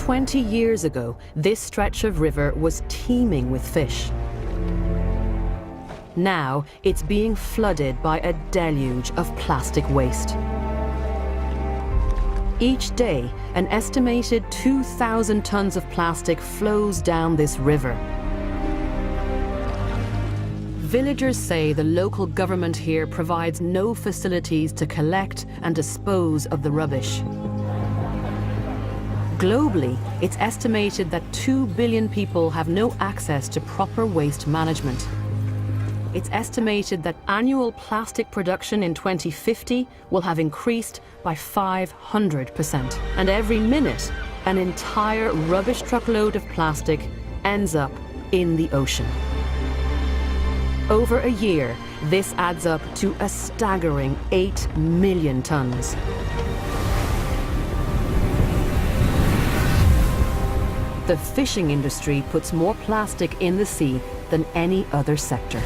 20 years ago, this stretch of river was teeming with fish. Now, it's being flooded by a deluge of plastic waste. Each day, an estimated 2,000 tons of plastic flows down this river. Villagers say the local government here provides no facilities to collect and dispose of the rubbish. Globally, it's estimated that 2 billion people have no access to proper waste management. It's estimated that annual plastic production in 2050 will have increased by 500%. And every minute, an entire rubbish truckload of plastic ends up in the ocean. Over a year, this adds up to a staggering 8 million tons. The fishing industry puts more plastic in the sea than any other sector.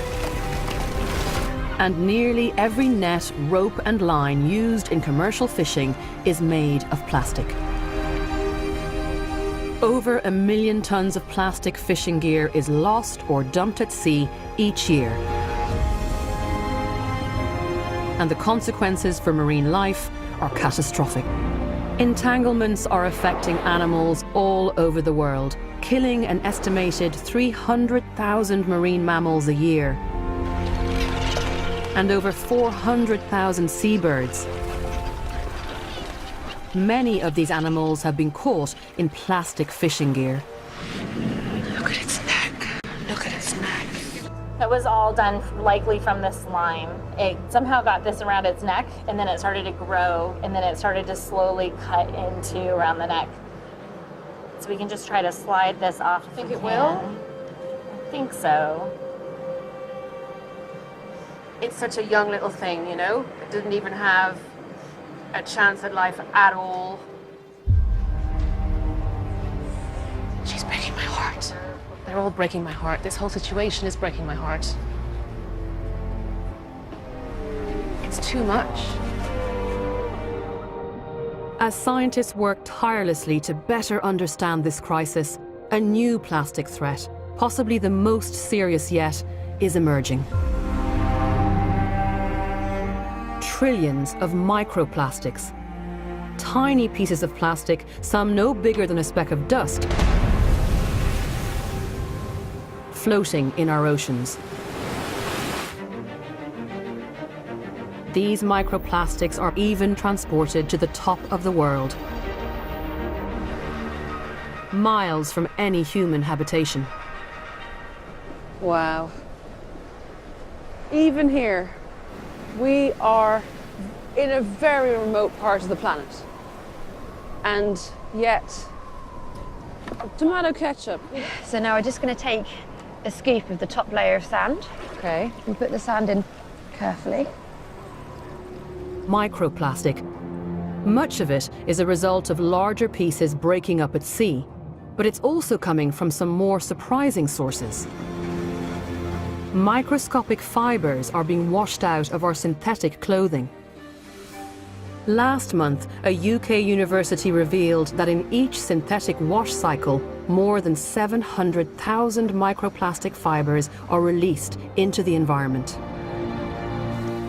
And nearly every net, rope and line used in commercial fishing is made of plastic. Over 1 million tons of plastic fishing gear is lost or dumped at sea each year. And the consequences for marine life are catastrophic. Entanglements are affecting animals all over the world, killing an estimated 300,000 marine mammals a year, and over 400,000 seabirds. Many of these animals have been caught in plastic fishing gear. Look at its neck. Look at its neck. That was all done likely from this slime. It somehow got this around its neck, and then it started to grow, and then it started to slowly cut into around the neck. So we can just try to slide this off. Think it will? I think so. It's such a young little thing, you know? It didn't even have a chance at life at all. She's breaking my heart. They're all breaking my heart. This whole situation is breaking my heart. It's too much. As scientists work tirelessly to better understand this crisis, a new plastic threat, possibly the most serious yet, is emerging. Trillions of microplastics. Tiny pieces of plastic, some no bigger than a speck of dust, floating in our oceans. These microplastics are even transported to the top of the world, miles from any human habitation. Wow. Even here, we are in a very remote part of the planet. And yet, tomato ketchup. So now we're just going to take a scoop of the top layer of sand. Okay. And put the sand in carefully. Microplastic. Much of it is a result of larger pieces breaking up at sea, but it's also coming from some more surprising sources. Microscopic fibers are being washed out of our synthetic clothing. Last month, a UK university revealed that in each synthetic wash cycle, more than 700,000 microplastic fibers are released into the environment.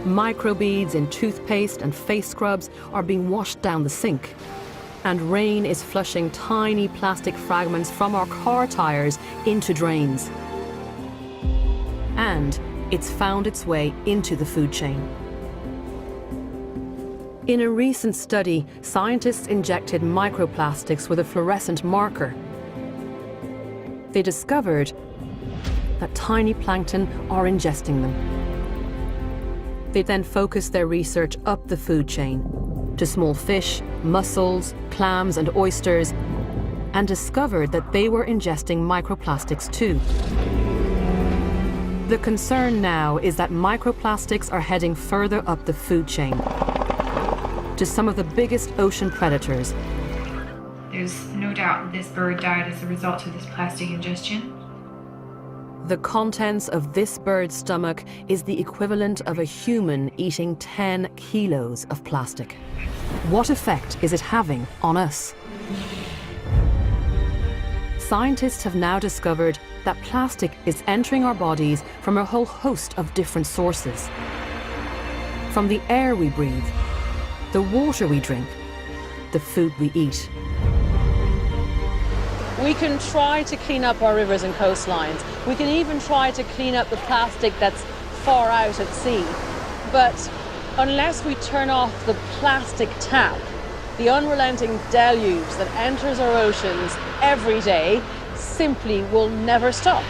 Microbeads in toothpaste and face scrubs are being washed down the sink. And rain is flushing tiny plastic fragments from our car tires into drains. And it's found its way into the food chain. In a recent study, scientists injected microplastics with a fluorescent marker. They discovered that tiny plankton are ingesting them. They then focused their research up the food chain to small fish, mussels, clams, and oysters, and discovered that they were ingesting microplastics too. The concern now is that microplastics are heading further up the food chain to some of the biggest ocean predators. There's no doubt that this bird died as a result of this plastic ingestion. The contents of this bird's stomach is the equivalent of a human eating 10 kilos of plastic. What effect is it having on us? Scientists have now discovered that plastic is entering our bodies from a whole host of different sources. From the air we breathe, the water we drink, the food we eat. We can try to clean up our rivers and coastlines. We can even try to clean up the plastic that's far out at sea. But unless we turn off the plastic tap, the unrelenting deluge that enters our oceans every day simply will never stop.